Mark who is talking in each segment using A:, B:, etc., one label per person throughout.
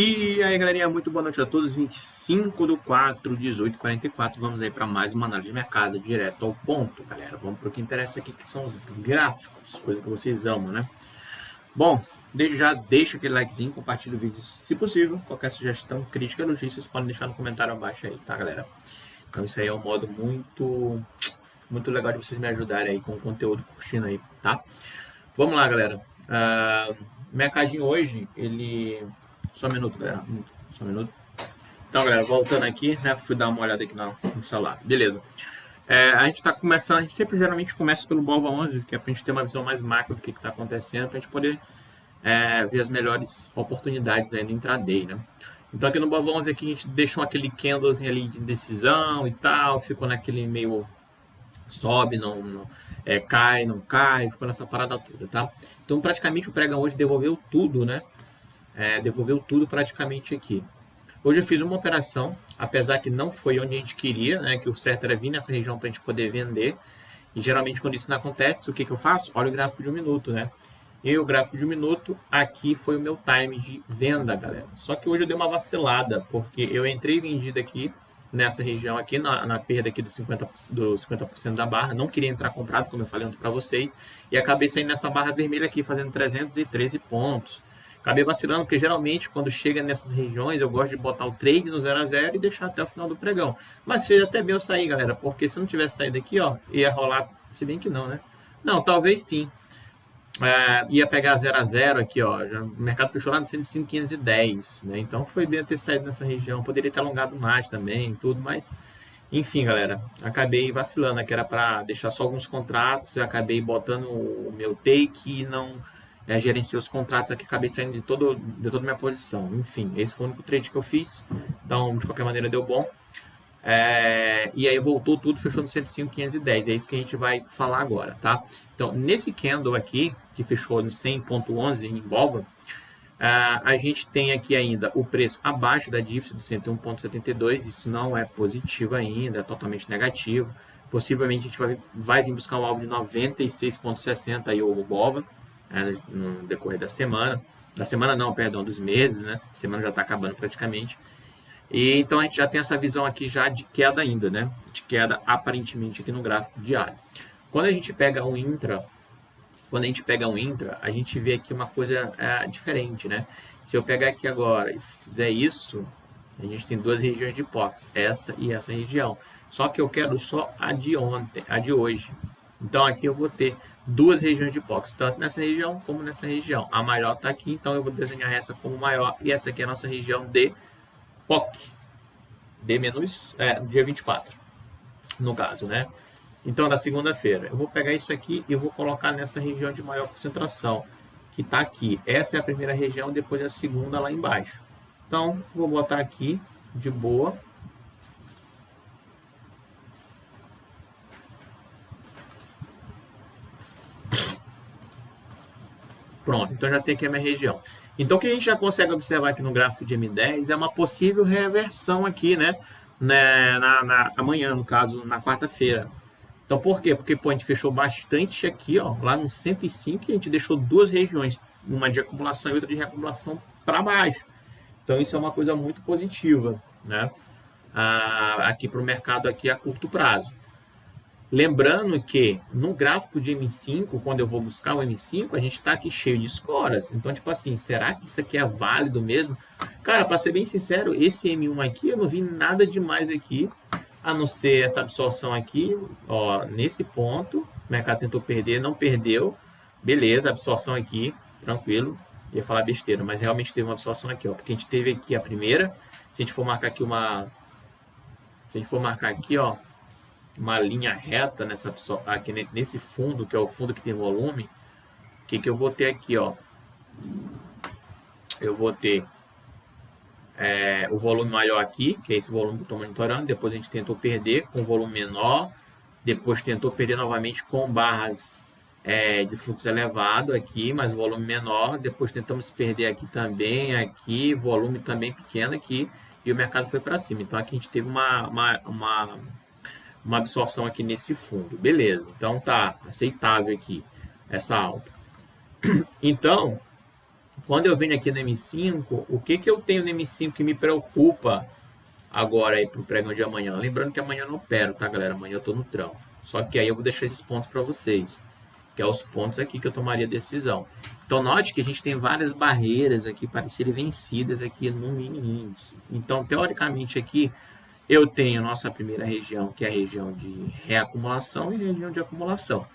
A: E aí, galerinha, muito boa noite a todos. 25/4/18:44. Vamos aí para mais uma análise de mercado, direto ao ponto, galera. Vamos para o que interessa aqui, que são os gráficos, coisa que vocês amam, né? Bom, desde já deixa aquele likezinho, compartilha o vídeo se possível. Qualquer sugestão, crítica, elogio, vocês podem deixar no comentário abaixo aí, tá, galera? Então isso aí é um modo muito legal de vocês me ajudarem aí com o conteúdo, curtindo aí, tá? Vamos lá, galera. Mercadinho hoje, ele... Só um minuto, galera. Só um minuto. Então, galera, voltando aqui, né? Fui dar uma olhada aqui no celular. Beleza. A gente está começando, a gente sempre geralmente começa pelo BOVA11, que é para a gente ter uma visão mais macro do que está acontecendo, para a gente poder ver as melhores oportunidades aí no intraday, né? Então, aqui no BOVA11 aqui, a gente deixou aquele candlezinho ali de indecisão e tal, ficou naquele meio sobe, cai, não cai, ficou nessa parada toda, tá? Então, praticamente o pregão hoje devolveu tudo, né? Devolveu tudo praticamente aqui. Hoje eu fiz uma operação, apesar que não foi onde a gente queria, né? Que o certo era vir nessa região para a gente poder vender. E geralmente quando isso não acontece, o que eu faço? Olha o gráfico de 1 minuto, né? E o gráfico de 1 minuto, aqui foi o meu time de venda, galera. Só que hoje eu dei uma vacilada, porque eu entrei vendido aqui, nessa região aqui, na perda aqui dos 50% da barra. Não queria entrar comprado, como eu falei ontem para vocês. E acabei saindo nessa barra vermelha aqui, fazendo 313 pontos. Acabei vacilando, porque geralmente quando chega nessas regiões eu gosto de botar o trade no 0 a 0 e deixar até o final do pregão. Mas fez até bem eu sair, galera, porque se não tivesse saído aqui, ó, ia rolar, se bem que não, né? Não, talvez sim. Ia pegar 0 a 0 aqui, ó. O mercado fechou lá no 105,510, né? Então foi bem ter saído nessa região. Poderia ter alongado mais também, tudo, mas enfim, galera, acabei vacilando, que era para deixar só alguns contratos. Eu acabei botando o meu take e não gerenciei os contratos aqui, acabei saindo de toda a minha posição. Enfim, esse foi o único trade que eu fiz. Então, de qualquer maneira, deu bom. E aí voltou tudo, fechou no 105,510. É isso que a gente vai falar agora, tá? Então, nesse candle aqui, que fechou no 100,11 em BOVA, a gente tem aqui ainda o preço abaixo da dívida de 101,72. Isso não é positivo ainda, é totalmente negativo. Possivelmente a gente vai vir buscar um alvo de 96,60 aí o BOVA, no decorrer da semana. Da semana não, perdão, dos meses, né? A semana já está acabando praticamente. E então a gente já tem essa visão aqui já de queda ainda, né? De queda aparentemente aqui no gráfico diário. Quando a gente pega um intra, a gente vê aqui uma coisa diferente, né? Se eu pegar aqui agora e fizer isso, a gente tem duas regiões de POX, essa e essa região. Só que eu quero só a de ontem, a de hoje. Então aqui eu vou ter duas regiões de POX, tanto nessa região como nessa região. A maior está aqui, então eu vou desenhar essa como maior, e essa aqui é a nossa região de POC, dia 24, no caso, né? Então, na segunda-feira, eu vou pegar isso aqui e vou colocar nessa região de maior concentração, que está aqui. Essa é a primeira região, depois a segunda lá embaixo. Então, vou botar aqui, de boa. Pronto, então já tem aqui a minha região. Então, o que a gente já consegue observar aqui no gráfico de M10 é uma possível reversão aqui, né? Amanhã, no caso, na quarta-feira. Então, por quê? Porque a gente fechou bastante aqui, ó, lá no 105, e a gente deixou duas regiões, uma de acumulação e outra de reacumulação para baixo. Então, isso é uma coisa muito positiva, né? Aqui para o mercado aqui a curto prazo. Lembrando que no gráfico de M5, quando eu vou buscar o M5, a gente está aqui cheio de escoras. Então, tipo assim, será que isso aqui é válido mesmo? Cara, para ser bem sincero, esse M1 aqui, eu não vi nada demais aqui, a não ser essa absorção aqui, ó, nesse ponto. O mercado tentou perder, não perdeu. Beleza, absorção aqui, tranquilo. Ia falar besteira, mas realmente teve uma absorção aqui, ó, porque a gente teve aqui a primeira. Se a gente for marcar aqui ó, uma linha reta aqui nesse fundo, que é o fundo que tem volume, o que eu vou ter aqui, ó? Eu vou ter o volume maior aqui, que é esse volume que eu estou monitorando. Depois a gente tentou perder com volume menor, depois tentou perder novamente com barras de fluxo elevado aqui, mas volume menor. Depois tentamos perder aqui também, aqui, volume também pequeno aqui, e o mercado foi para cima. Então aqui a gente teve uma absorção aqui nesse fundo. Beleza, então tá aceitável aqui essa alta. Então, Quando eu venho aqui no M5, o que eu tenho no M5 que me preocupa agora aí pro pregão de amanhã? Lembrando que amanhã eu não opero, tá, galera? Amanhã eu tô no trampo. Só que aí eu vou deixar esses pontos para vocês, que é os pontos aqui que eu tomaria decisão. Então, note que a gente tem várias barreiras aqui para serem vencidas aqui no mini índice. Então, teoricamente aqui, eu tenho nossa primeira região, que é a região de reacumulação e região de acumulação.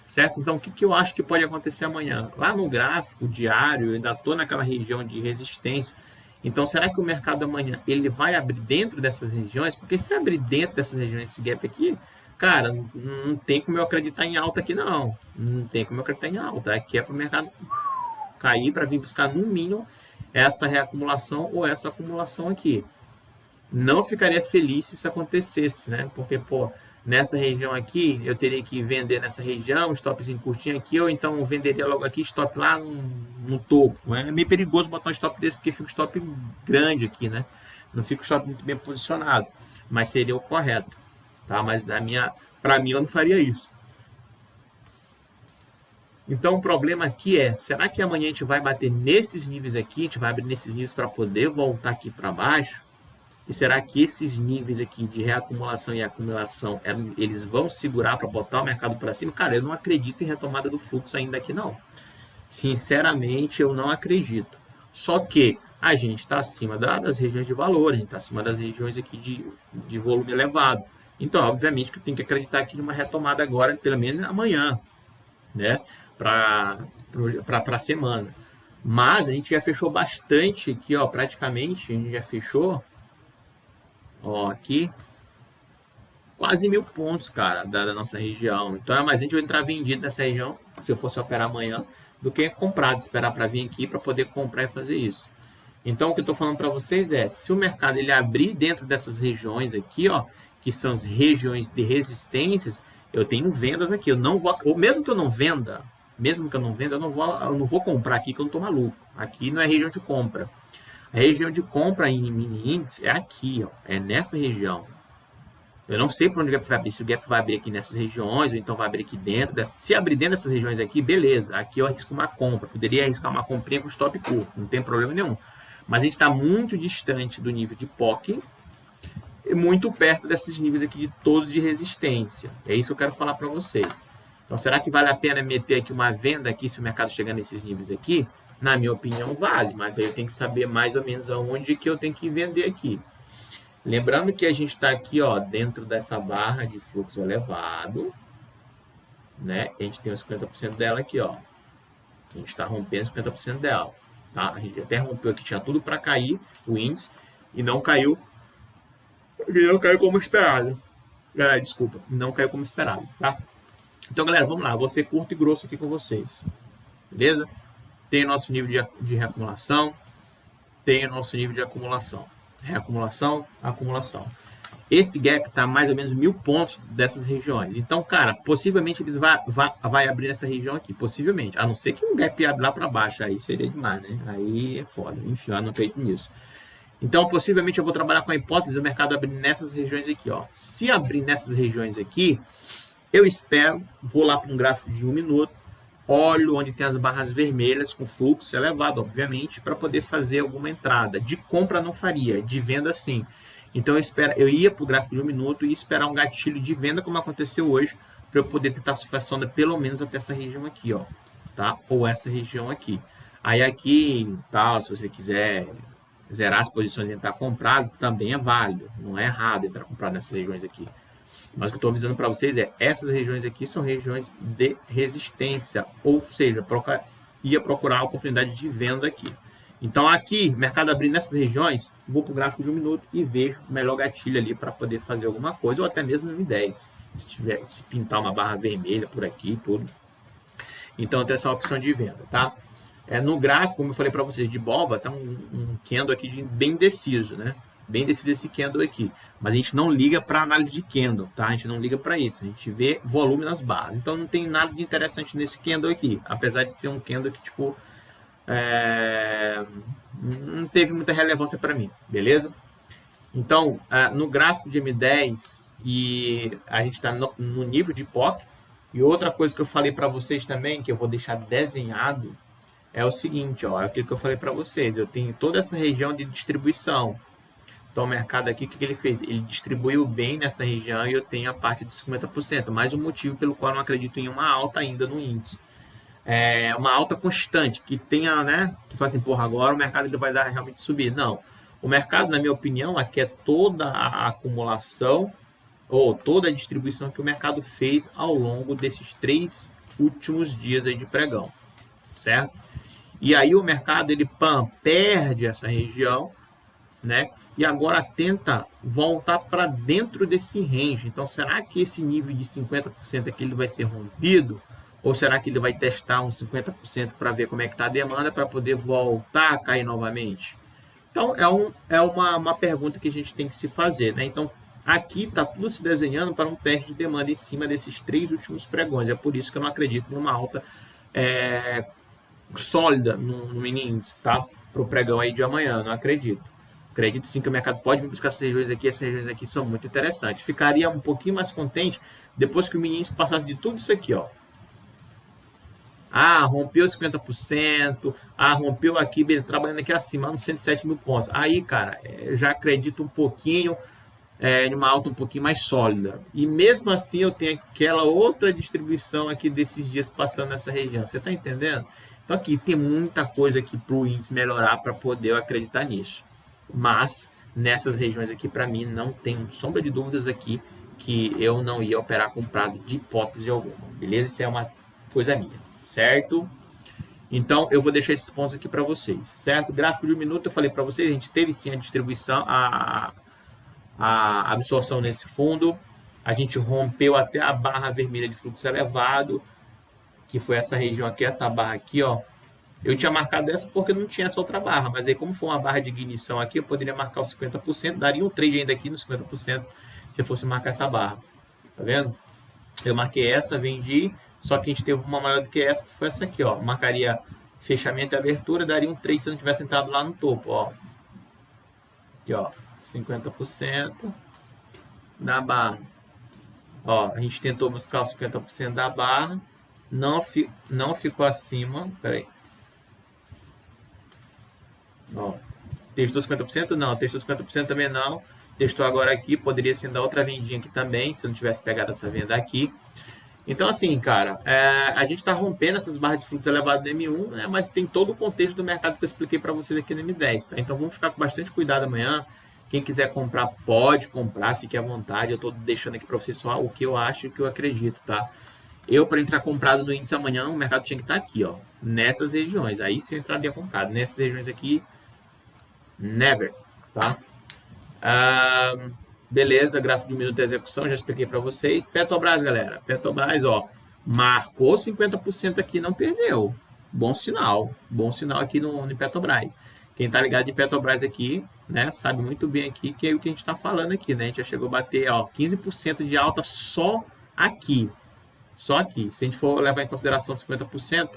A: Certo? Então, o que eu acho que pode acontecer amanhã? Lá no gráfico diário, eu ainda estou naquela região de resistência. Então, será que o mercado amanhã ele vai abrir dentro dessas regiões? Porque se abrir dentro dessas regiões, esse gap aqui, cara, não tem como eu acreditar em alta aqui, não. Não tem como eu acreditar em alta. Aqui é para o mercado cair para vir buscar, no mínimo, essa reacumulação ou essa acumulação aqui. Não ficaria feliz se isso acontecesse, né? Porque, pô, nessa região aqui, eu teria que vender nessa região, stopzinho curtinho aqui, ou então venderia logo aqui, stop lá no topo. É meio perigoso botar um stop desse, porque fica um stop grande aqui, né? Não fica um stop muito bem posicionado, mas seria o correto, tá? Mas para mim, eu não faria isso. Então, o problema aqui é, será que amanhã a gente vai bater nesses níveis aqui, a gente vai abrir nesses níveis para poder voltar aqui para baixo? E será que esses níveis aqui de reacumulação e acumulação, eles vão segurar para botar o mercado para cima? Cara, eu não acredito em retomada do fluxo ainda aqui, não. Sinceramente, eu não acredito. Só que a gente está acima das regiões de valor, a gente está acima das regiões aqui de volume elevado. Então, obviamente, que eu tenho que acreditar aqui numa retomada agora, pelo menos amanhã, né? Para a semana. Mas a gente já fechou bastante aqui, ó, praticamente, a gente já fechou. Ó, aqui, quase 1.000 pontos, cara, da nossa região. Então é mais a gente vai entrar vendido nessa região, se eu fosse operar amanhã, do que comprado, esperar para vir aqui para poder comprar e fazer isso. Então o que eu estou falando para vocês é, se o mercado ele abrir dentro dessas regiões aqui, ó, que são as regiões de resistências, eu tenho vendas aqui. Eu não vou, ou mesmo que eu não venda, eu não vou comprar aqui que eu não estou maluco. Aqui não é região de compra. A região de compra em mini índice é aqui, ó, é nessa região. Eu não sei para onde o gap vai abrir, se o gap vai abrir aqui nessas regiões, ou então vai abrir aqui dentro. Se abrir dentro dessas regiões aqui, beleza. Aqui eu arrisco uma compra. Poderia arriscar uma comprinha com stop curto, não tem problema nenhum. Mas a gente está muito distante do nível de POC e muito perto desses níveis aqui de todos de resistência. É isso que eu quero falar para vocês. Então, será que vale a pena meter aqui uma venda aqui se o mercado chegar nesses níveis aqui? Na minha opinião, vale, mas aí eu tenho que saber mais ou menos aonde que eu tenho que vender aqui. Lembrando que a gente está aqui, ó, dentro dessa barra de fluxo elevado, né? A gente tem os 50% dela aqui, ó. A gente está rompendo 50% dela, tá? A gente até rompeu aqui, tinha tudo para cair o índice e não caiu como esperado. Galera, desculpa, não caiu como esperado, tá? Então, galera, vamos lá, vou ser curto e grosso aqui com vocês, beleza? Tem nosso nível de reacumulação, tem o nosso nível de acumulação. Reacumulação, acumulação. Esse gap está mais ou menos 1.000 pontos dessas regiões. Então, cara, possivelmente eles vai abrir nessa região aqui, possivelmente. A não ser que um gap abra lá para baixo, aí seria demais, né? Aí é foda. Enfim, eu não acredito nisso. Então, possivelmente eu vou trabalhar com a hipótese do mercado abrir nessas regiões aqui, ó. Se abrir nessas regiões aqui, eu espero, vou lá para um gráfico de 1 minuto, olho onde tem as barras vermelhas com fluxo elevado, obviamente, para poder fazer alguma entrada. De compra não faria, de venda sim. Então eu ia para o gráfico de 1 minuto e esperar um gatilho de venda, como aconteceu hoje, para eu poder tentar se sonda pelo menos até essa região aqui, ó, tá? Ou essa região aqui. Aí aqui, tal, se você quiser zerar as posições e entrar comprado, também é válido. Não é errado entrar comprado nessas regiões aqui. Mas o que eu estou avisando para vocês é, essas regiões aqui são regiões de resistência, ou seja, ia procurar a oportunidade de venda aqui. Então aqui, mercado abrindo nessas regiões, vou para o gráfico de 1 minuto e vejo o melhor gatilho ali para poder fazer alguma coisa, ou até mesmo no M10, se pintar uma barra vermelha por aqui e tudo. Então eu tenho essa opção de venda, tá? No gráfico, como eu falei para vocês, de Bova, tá um candle aqui bem indeciso, né? Bem decidido esse candle aqui, mas a gente não liga para análise de candle, tá? A gente não liga para isso, a gente vê volume nas barras. Então não tem nada de interessante nesse candle aqui, apesar de ser um candle que tipo não teve muita relevância para mim, beleza? Então no gráfico de M10 e a gente está no nível de POC. E outra coisa que eu falei para vocês também, que eu vou deixar desenhado, é o seguinte, ó, é aquilo que eu falei para vocês, eu tenho toda essa região de distribuição. Então, o mercado aqui, o que ele fez? Ele distribuiu bem nessa região e eu tenho a parte de 50%, mais um motivo pelo qual eu não acredito em uma alta ainda no índice. É uma alta constante, que tenha, né, que fala assim, porra, agora o mercado ele vai dar realmente subir. Não. O mercado, na minha opinião, aqui é toda a acumulação ou toda a distribuição que o mercado fez ao longo desses 3 últimos dias aí de pregão, certo? E aí o mercado, ele perde essa região, né? E agora tenta voltar para dentro desse range. Então, será que esse nível de 50% aqui ele vai ser rompido? Ou será que ele vai testar uns 50% para ver como é que está a demanda para poder voltar a cair novamente? Então, é uma pergunta que a gente tem que se fazer, né? Então, aqui está tudo se desenhando para um teste de demanda em cima desses 3 últimos pregões. É por isso que eu não acredito numa alta sólida no mini índice, tá? Para o pregão aí de amanhã, não acredito. Acredito sim que o mercado pode vir buscar essas regiões aqui são muito interessantes. Ficaria um pouquinho mais contente depois que o mini índice passasse de tudo isso aqui, ó. Ah, rompeu 50%, rompeu aqui, trabalhando aqui acima, nos 107 mil pontos. Aí, cara, eu já acredito um pouquinho em uma alta um pouquinho mais sólida. E mesmo assim eu tenho aquela outra distribuição aqui desses dias passando nessa região. Você está entendendo? Então aqui tem muita coisa aqui para o índice melhorar para poder eu acreditar nisso. Mas nessas regiões aqui, para mim, não tem sombra de dúvidas aqui que eu não ia operar comprado de hipótese alguma. Beleza? Isso é uma coisa minha, certo? Então, eu vou deixar esses pontos aqui para vocês, certo? Gráfico de 1 minuto, eu falei para vocês, a gente teve sim a distribuição, a absorção nesse fundo. A gente rompeu até a barra vermelha de fluxo elevado, que foi essa região aqui, essa barra aqui, ó. Eu tinha marcado essa porque não tinha essa outra barra, mas aí como foi uma barra de ignição aqui, eu poderia marcar os 50%, daria um trade ainda aqui nos 50% se eu fosse marcar essa barra. Tá vendo? Eu marquei essa, vendi, só que a gente teve uma maior do que essa, que foi essa aqui, ó. Marcaria fechamento e abertura, daria um trade se eu não tivesse entrado lá no topo, ó. Aqui, ó, 50% da barra. Ó, a gente tentou buscar os 50% da barra, não ficou acima, peraí. Ó, testou 50%? Não. Testou 50% também não. Testou agora aqui. Poderia sim dar outra vendinha aqui também, se eu não tivesse pegado essa venda aqui. Então, assim, cara, a gente está rompendo essas barras de fluxo elevado no M1, né, mas tem todo o contexto do mercado que eu expliquei para vocês aqui no M10. Tá? Então, vamos ficar com bastante cuidado amanhã. Quem quiser comprar, pode comprar. Fique à vontade. Eu estou deixando aqui para vocês só o que eu acho e o que eu acredito, tá? Eu, para entrar comprado no índice amanhã, o mercado tinha que estar aqui, ó, nessas regiões. Aí sim eu entraria comprado. Nessas regiões aqui, never, tá? Beleza, gráfico de 1 minuto de execução, já expliquei para vocês. Petrobras, galera. Petrobras, ó, marcou 50% aqui, não perdeu. Bom sinal aqui no Petrobras. Quem tá ligado de Petrobras aqui, né, sabe muito bem aqui que é o que a gente tá falando aqui, né? A gente já chegou a bater, ó, 15% de alta só aqui. Só aqui. Se a gente for levar em consideração 50%,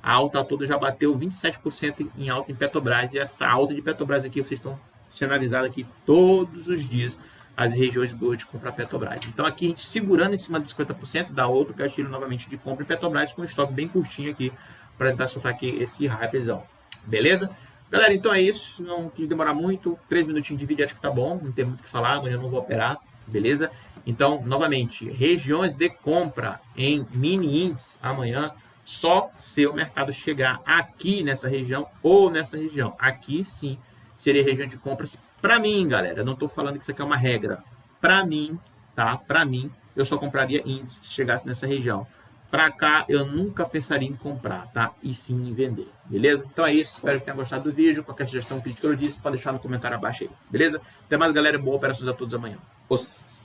A: a alta toda já bateu 27% em alta em Petrobras. E essa alta de Petrobras aqui, vocês estão sendo avisados aqui todos os dias as regiões boas de comprar Petrobras. Então aqui a gente segurando em cima de 50%, dá outro gatilho novamente de compra em Petrobras com um estoque bem curtinho aqui para tentar soltar aqui esse hypezão. Beleza? Galera, então é isso. Não quis demorar muito. 3 minutinhos de vídeo acho que tá bom. Não tem muito o que falar. Amanhã eu não vou operar. Beleza? Então, novamente, regiões de compra em mini índice amanhã, só se o mercado chegar aqui nessa região ou nessa região. Aqui sim seria região de compras para mim, galera. Eu não estou falando que isso aqui é uma regra. Para mim, tá? Para mim, eu só compraria índice se chegasse nessa região. Para cá, eu nunca pensaria em comprar, tá? E sim em vender, beleza? Então é isso. Espero que tenham gostado do vídeo. Qualquer sugestão, crítica ou notícia, pode deixar no comentário abaixo aí, beleza? Até mais, galera. Boa operações a todos amanhã. Os